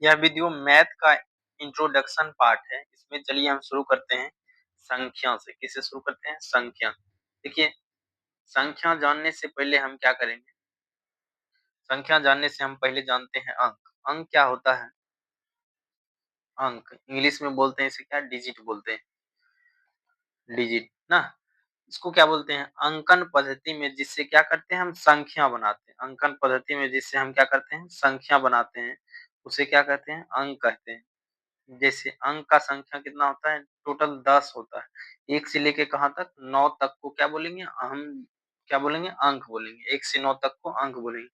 यह video math का introduction part है। इसमें चलिए हम शुरू करते हैं संख्या से। किससे शुरू करते हैं? संख्या। देखिए, संख्या जानने से पहले हम क्या करेंगे? संख्या जानने से हम पहले जानते हैं अंक। अंक क्या होता है? अंक इंग्लिश में बोलते हैं इसे क्या? डिजिट बोलते हैं, डिजिट ना। इसको क्या बोलते हैं? अंकन पद्धति में जिससे क्या करते हैं हम? संख्या बनाते हैं। अंकन पद्धति में जिससे हम क्या करते हैं? संख्या बनाते हैं, उसे क्या कहते हैं? अंक कहते हैं। जैसे अंक का संख्या कितना होता है? टोटल 10 होता है। 1 से लेके कहाँ तक? 9 तक को क्या बोलेंगे? हम क्या बोलेंगे? अंक बोलेंगे। 1 से 9 तक को अंक बोलेंगे।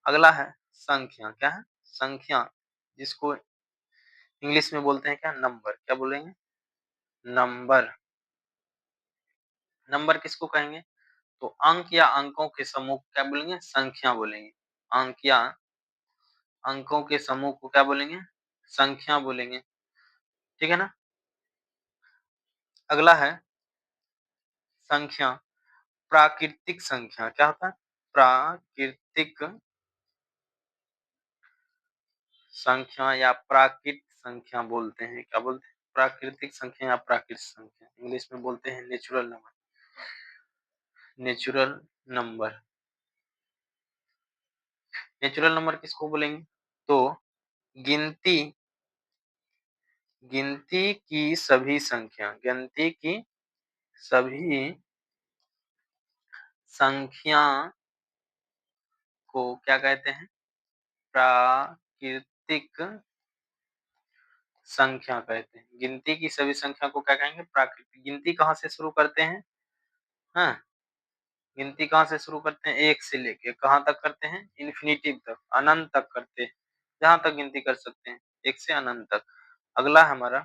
अगला है संख्या। क्या है? संख्या, जिसको इंग्लिश में बोलते हैं क्या? नंबर। क्या बोलेंगे? नंबर। नंबर किसको कहेंगे? तो अंक या अंकों के समूह को क्या बोलेंगे? संख्या बोलेंगे। अंक या अंकों के समूह को क्या बोलेंगे? संख्या बोलेंगे। ठीक है ना। अगला है संख्या प्राकृतिक संख्या। क्या होता है? प्राकृतिक संख्या या प्राकृत संख्या बोलते हैं। क्या बोलते हैं? प्राकृतिक संख्या या प्राकृत संख्या। इंग्लिश में बोलते हैं natural number. Natural number. Natural number किसको बोलेंगे? तो गिनती गिनती की सभी संख्या, गिनती की सभी संख्या को क्या कहते हैं? प्राकृतिक संख्या कहते हैं। गिनती की सभी संख्या को क्या कहेंगे? प्राकृतिक। गिनती कहाँ से शुरू करते हैं? हाँ, गिनती कहाँ से शुरू करते हैं? 1 से लेके कहाँ तक करते हैं? इन्फिनिटिव तक, अनंत तक करते हैं। जहाँ तक गिनती कर सकते हैं, 1 से अनंत तक। अगला हमारा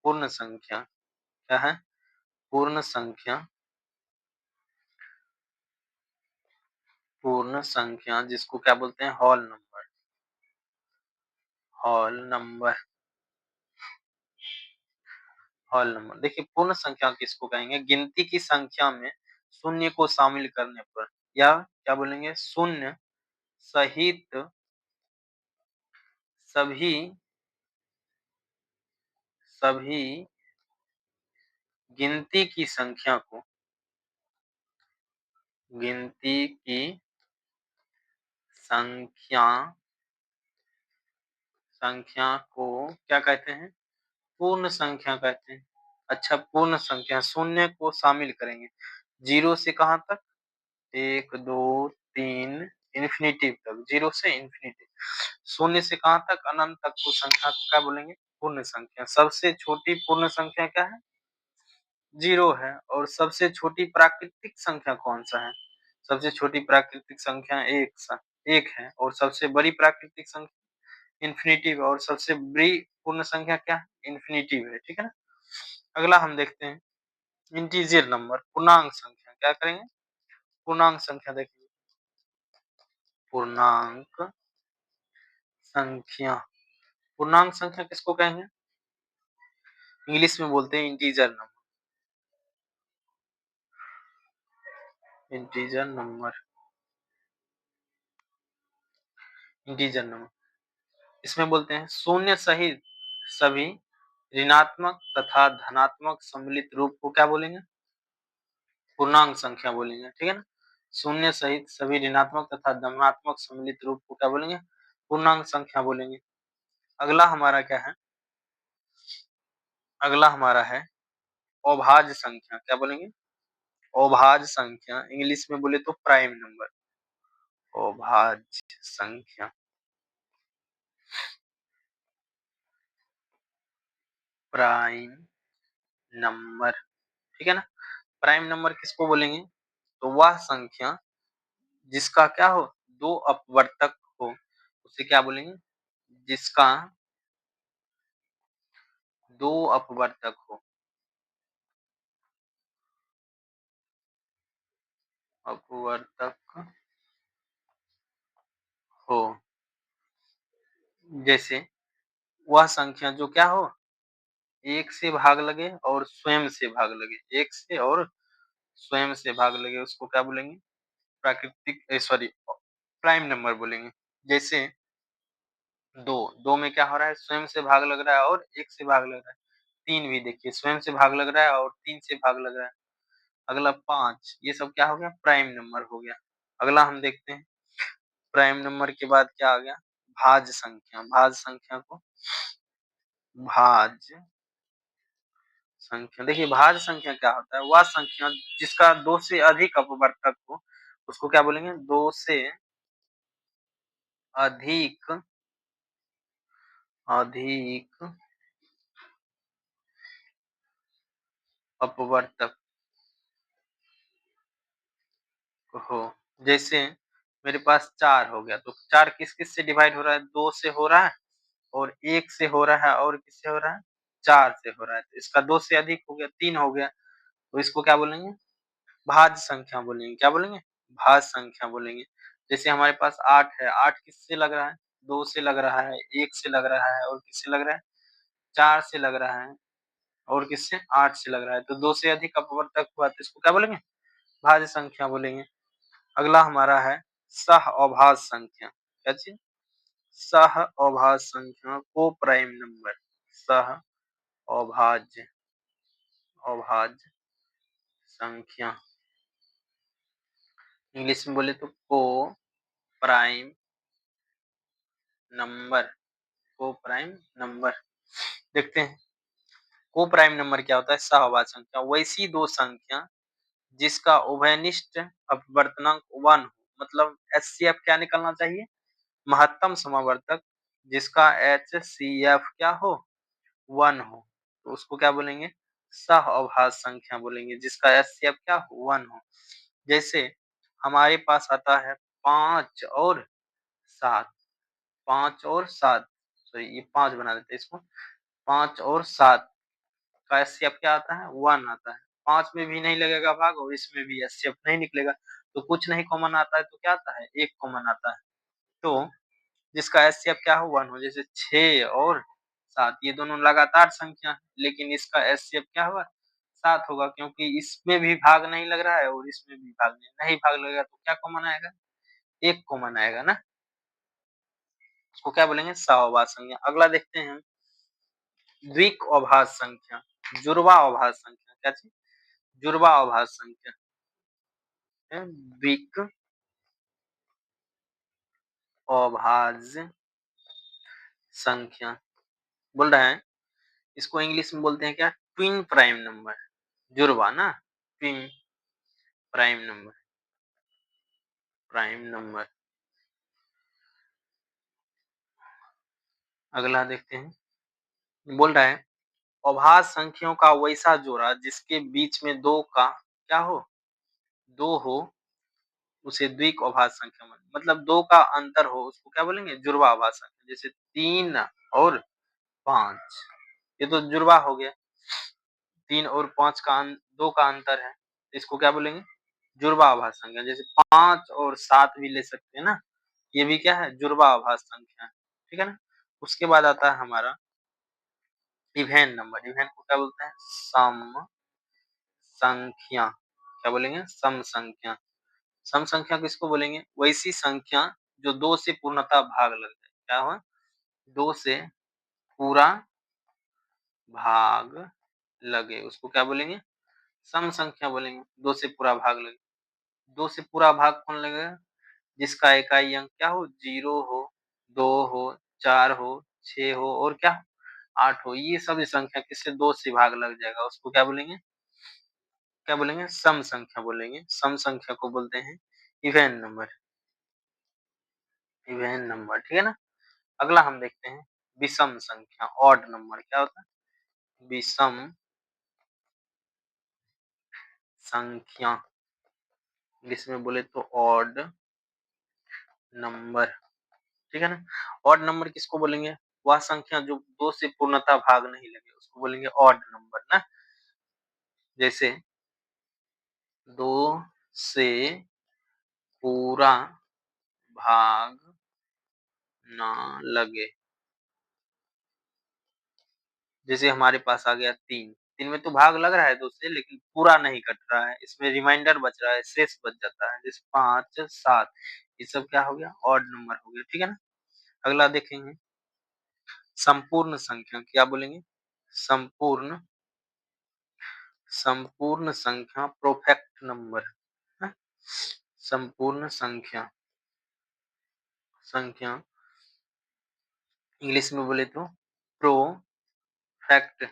पूर्ण संख्या। क्या है? पूर्ण संख्या। पूर्ण संख्या जिसको क्या बोलते हैं? Whole number. Whole number. Whole number. देखिए, पूर्ण संख्या किसको कहेंगे? गिनती की संख्या में शून्य को शामिल करने पर, या क्या बोलेंगे? शून्य सहित सभी सभी गिनती की संख्या को, गिनती की संख्या संख्या को क्या कहते हैं? पूर्ण संख्या कहते हैं। अच्छा, पूर्ण संख्या शून्य को शामिल करेंगे। 0 से कहाँ तक? 1 2 3 इन्फिनिटिव तक। 0 से इन्फिनिटी। शून्य से कहाँ तक? अनंत तक को संख्या को क्या बोलेंगे? पूर्ण संख्या। सबसे छोटी पूर्ण संख्या क्या है? 0 है। और सबसे छोटी प्राकृतिक संख्या कौन सा है? सबसे छोटी प्राकृतिक संख्या 1 है। और सबसे बड़ी प्राकृतिक संख्या इन्फिनिटिव। और सबसे बड़ी पूर्ण संख्या क्या है? इन्फिनिटिव है। ठीक है ना। अगला हम देखते हैं इंटीजर नंबर, पूर्णांक संख्या। क्या करेंगे? पूर्णांक संख्या देखेंगे। पूर्णांक संख्या। पूर्णांक संख्या किसको कहेंगे? इंग्लिश में बोलते हैं integer number. Integer number. Integer number. इसमें बोलते हैं शून्य सहित सभी ऋणात्मक तथा धनात्मक सम्मिलित रूप को क्या बोलेंगे? पूर्णांक संख्या बोलेंगे। ठीक है ना। शून्य सहित सभी ऋणात्मक तथा धनात्मक सम्मिलित रूप को क्या बोलेंगे? पूर्णांक संख्या बोलेंगे। अगला हमारा क्या है? अगला हमारा है अभाज्य संख्या। क्या बोलेंगे? अभाज्य संख्या। इंग्लिश में बोले तो प्राइम नंबर। अभाज्य संख्या। Prime number. ठीक है ना। प्राइम नंबर किसको बोलेंगे? तो वह संख्या जिसका क्या हो? 2 अपवर्तक हो, उसे क्या बोलेंगे? जिसका 2 अपवर्तक हो। अपवर्तक हो। जैसे वह संख्या जो क्या हो? 1 से भाग लगे और स्वयं से भाग लगे। 1 से और स्वयं से भाग लगे, उसको क्या बोलेंगे? प्राकृतिक सॉरी प्राइम नंबर बोलेंगे। जैसे 2, 2 में क्या हो रहा है स्वयं से भाग लग रहा है और 1 से भाग लग रहा है। 3 भी देखिए स्वयं से भाग लग रहा है और 3 से भाग लग रहा है। अगला 5 ये सब क्या हो गया प्राइम नंबर हो गया। अगला हम देखते हैं प्राइम नंबर के बाद क्या आ गया भाज्य संख्या। भाज्य संख्या को भाज्य संख्या देखिए भाज्य संख्या क्या होता है वह संख्या जिसका 2 से अधिक अपवर्तक हो उसको क्या बोलेंगे 2 से अधिक अधिक अपवर्तक हो। जैसे मेरे पास 4 हो गया तो 4 किस-किस से डिवाइड हो रहा है 2 से हो रहा है और 1 से हो रहा है और किससे हो रहा है 4 से हो रहा है। तो इसका 2 से अधिक हो गया 3 हो गया तो इसको क्या बोलेंगे भाज्य संख्या बोलेंगे। क्या बोलेंगे भाज्य संख्या बोलेंगे। जैसे हमारे पास 8 है 8 किससे लग रहा है 2 से लग रहा है 1 से लग रहा है और किससे लग रहा है 4 से लग रहा है और किससे 8 से लग रहा है। तो 2 से अधिक अपवर्तक हुआ तो इसको क्या बोलेंगे भाज्य संख्या बोलेंगे। अगला हमारा है सह-अभाज्य संख्या। क्या चीज़? सह-अभाज्य संख्या को प्राइम नंबर सह-अभाज्य अभाज्य संख्या इंग्लिश में बोले तो प्राइम नंबर प्राइम नंबर। देखते हैं प्राइम नंबर क्या होता है सह-अभाज्य संख्या वैसी दो संख्या जिसका उभयनिष्ठ अपवर्तनांक 1 हो मतलब एचसीएफ क्या निकलना चाहिए महत्तम समावर्तक जिसका एचसीएफ क्या हो 1 हो तो उसको क्या बोलेंगे सह-अभाज्य संख्या बोलेंगे जिसका एचसीएफ क्या हो 1 हो। जैसे हमारे पास आता है 5 और 7 5 और 7 सॉरी ये 5 बना देते हैं इसको 5 और 7 का एचसीएफ क्या आता है 1 आता है। 5 में भी नहीं लगेगा भाग और इसमें भी एचसीएफ नहीं निकलेगा तो कुछ नहीं कॉमन आता है तो क्या आता है 1 कॉमन आता है। तो जिसका एचसीएफ क्या हो 1 हो जैसे 6 और 7 ये दोनों लगातार संख्या है लेकिन इसका एचसीएफ क्या होगा 7 होगा क्योंकि इसमें भी भाग नहीं लग रहा है और इसमें भी भाग नहीं भाग लगेगा तो क्या कॉमन आएगा 1 कॉमन आएगा ना उसको क्या बोलेंगे सह-अभाज्य संख्या। अगला देखते हैं द्विक अभाज्य संख्या जुड़वा अभाज्य संख्या क्या चीज जुड़वा अभाज्य संख्या है द्विक अभाज्य संख्या बोल रहे हैं इसको इंग्लिश में बोलते हैं क्या ट्विन प्राइम नंबर जुड़वा ना ट्विन प्राइम नंबर। अगला देखते हैं बोल रहा है अभाज्य संख्याओं का वैसा जोड़ा जिसके बीच में दो का क्या हो दो हो उसे द्विक अभाज्य संख्या मतलब दो का अंतर हो उसको क्या बोलेंगे जुड़वा अभाज्य संख्या जैसे 3 और 5 ये तो जुड़वा हो गया 3 और 5 का 2 का अंतर है इसको क्या बोलेंगे जुड़वा अभाज्य संख्या जैसे 5 और 7 भी ले सकते हैं ना ये भी क्या है जुड़वा अभाज्य संख्या है ठीक है ना। उसके बाद आता है हमारा इवेन नंबर इवेन को क्या बोलते हैं सम संख्या क्या बोलेंगे सम संख्या। सम संख्या किसको बोलेंगे वैसी संख्या जो 2 से पूर्णतः भाग लग जाए क्या हो 2 से पूरा भाग लगे उसको क्या बोलेंगे सम संख्या बोलेंगे 2 से पूरा भाग लगे 2 से पूरा भाग कौन लगेगा जिसका इकाई अंक क्या हो 0 हो 2 हो 4 हो 6 हो और क्या 8 हो ये सभी संख्या किससे 2 से भाग लग जाएगा उसको क्या बोलेंगे सम संख्या बोलेंगे। सम संख्या को बोलते हैं इवेन नंबर ठीक है ना। अगला हम देखते हैं विषम संख्या ऑड नंबर क्या होता है विषम संख्या इंग्लिश में बोले तो ऑड नंबर ठीक है ना। ऑड नंबर किसको बोलेंगे वह संख्या जो 2 से पूर्णतः भाग नहीं लगे उसको बोलेंगे ऑड नंबर ना। जैसे 2 से पूरा भाग ना लगे जैसे हमारे पास आ गया 3 3 में तो भाग लग रहा है 2 से लेकिन पूरा नहीं कट रहा है इसमें रिमाइंडर बच रहा है शेष बच जाता है जैसे 5 7 ये सब क्या हो गया ऑड नंबर हो गया ठीक है ना। अगला देखेंगे संपूर्ण संख्या क्या बोलेंगे? संपूर्ण संपूर्ण संख्या परफेक्ट नंबर है। संपूर्ण संख्या संख्या इंग्लिश में बोले तो fact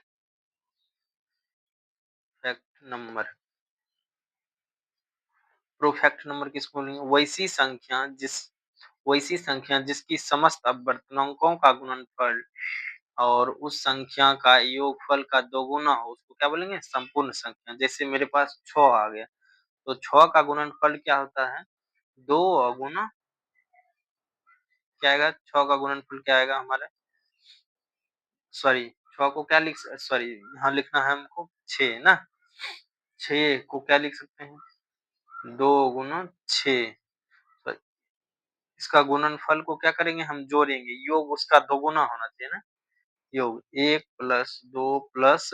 fact number. Perfect number किसको बोलेंगे? वैसी संख्या जिसकी समस्त अपवर्तनांकों का गुणनफल और उस संख्या का योगफल का दोगुना हो उसको क्या बोलेंगे? संपूर्ण संख्या। जैसे मेरे पास 6 आ गया तो 6 का गुणनफल क्या होता है? 2 गुना क्या आएगा? 6 का गुणनफल क्या आएगा हमारा? सॉरी 6 को क्या लिख सॉरी यहाँ लिखना है हमको 6 ना। 6 को क्या लिख सकते हैं? 2 गुना 6। तो इसका गुणनफल को क्या करेंगे? हम जोड़ेंगे, योग उसका दोगुना होना चाहिए ना। योग 1 प्लस 2 प्लस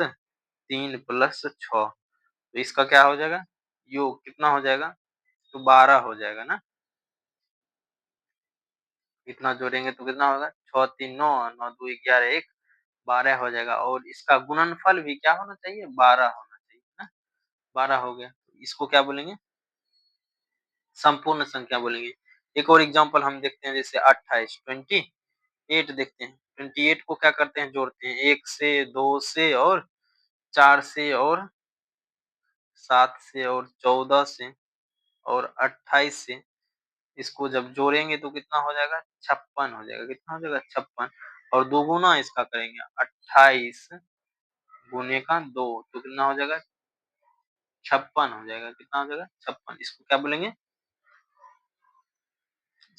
3 प्लस 6। तो इसका क्या हो जाएगा? योग कितना हो जाएगा? तो 12 हो जाएगा ना। इतना जोड़ेंगे तो कितना होगा? 6 3 9 9 2 11 1 12 हो जाएगा और इसका गुणनफल भी क्या होना चाहिए? 12 होना चाहिए ना। 12 हो गया। इसको क्या बोलेंगे? संपूर्ण संख्या बोलेंगे। एक और एग्जांपल हम देखते हैं जैसे 28 28 देखते हैं। 28 को क्या करते हैं? जोड़ते हैं 1 से 2 से और 4 से और 7 से और 14 से और 28 से। इसको जब जोड़ेंगे तो कितना हो जाएगा? 56 हो जाएगा। कितना हो जाएगा? 56 और दोगुना इसका करेंगे 28 गुने का 2 तो कितना हो जाएगा? 56 हो जाएगा। कितना हो जाएगा? 56। इसको क्या बोलेंगे?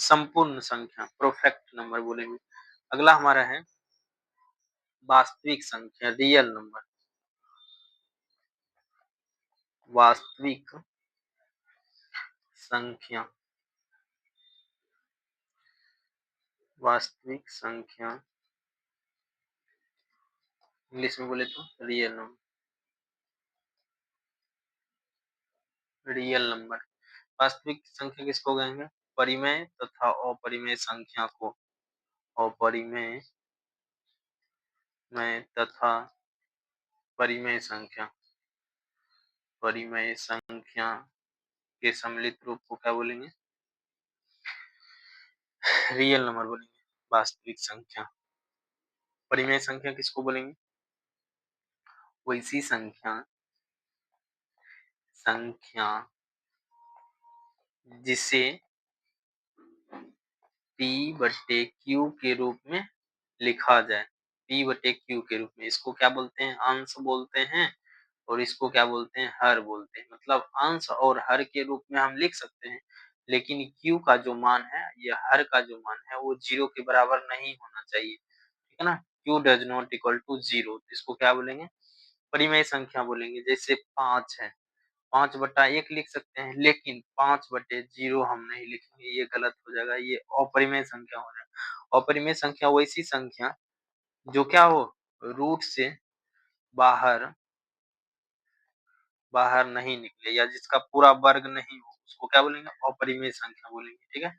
संपूर्ण संख्या परफेक्ट नंबर बोलेंगे। अगला हमारा है वास्तविक संख्या रियल नंबर। वास्तविक संख्या वास्तविक संख्या इंग्लिश में बोले तो रियल नंबर। रियल नंबर वास्तविक संख्या किसको कहेंगे? परिमेय तथा अपरिमेय संख्या को। अपरिमेय में तथा परिमेय संख्या परिमेय संख्या के सम्मिलित रूप को क्या बोलेंगे? रियल नंबर बोलेंगे। वास्तविक संख्या। परिमेय संख्या किसको बोलेंगे? वैसी संख्या संख्या जिसे P बटे Q के रूप में लिखा जाए। P बटे Q के रूप में। इसको क्या बोलते हैं? अंश बोलते हैं और इसको क्या बोलते हैं? हर बोलते हैं। मतलब अंश और हर के रूप में हम लिख सकते हैं लेकिन Q का जो मान है या हर का जो मान है वो 0 के बराबर नहीं होना चाहिए। ठीक है ना। Q does not equal to 0। इसको क्या बोलेंगे? परिमेय संख्या बोलेंगे। जैसे 5 है 5/1 लिख सकते हैं लेकिन 5/0 हम नहीं लिखेंगे, ये गलत हो जाएगा। ये अपरिमेय संख्या हो जाएगा। अपरिमेय संख्या वैसी संख्या जो क्या हो? रूट से बाहर बाहर नहीं निकले या जिसका पूरा वर्ग नहीं हो उसको क्या बोलेंगे? अपरिमेय संख्या बोलेंगे। ठीक है।